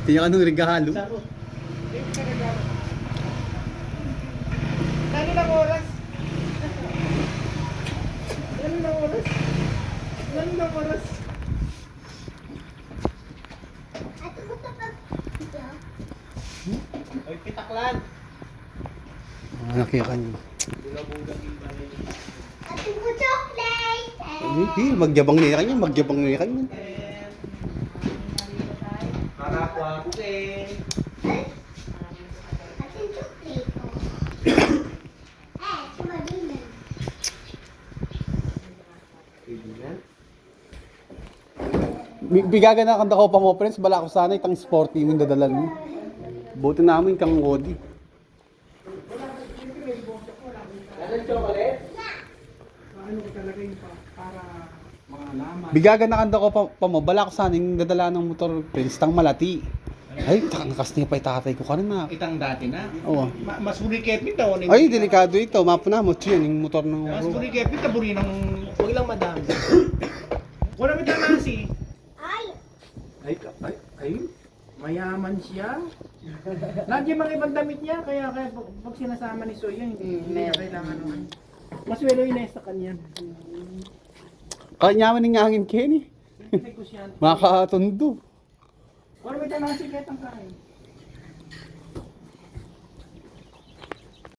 Tiyak anong regalo. Saro. Lalo ng oras. Lalo ng oras. Lalo ng oras. Ay, pitaklan. Nakiyakan nyo. Buga-buga iba na yun. Ating ko chocolate! Hindi, magyabang nila kanyan, magyabang nila kanyan. Harap ako eh. Ating chocolate ko. Kumaginan. Bigagan na kanta ko pa mo, friends. Bala ko sana itang sporty yung dadalan mo. Buti namin kang Wodi. Anong chocolate? Ano ko talaga yung para mga laman. Bigagan na kanta ko pa mo. Bala ko sana yung dadala ng motor, friends. Tang malati. Ay, nakas niya pa itatay ko kanina. Itang dati na. Oo. Mas burikep ito. Ay, delikado ito. Mapo na mo. Yan, yung motor ng... Mas burikep ito. Buri ng... Huwag lang madami. Wala may tanasi. Ay! Ay, mayaman siya. Nandiyan mga ibang damit niya, kaya pag sinasama ni Soya, hindi niya kailangan naman. Mas welo yun sa kanya. Kanyaman ng hangin, Kenny. Negosyan. Makakatundo. Wala may tanasi kahit ang kain.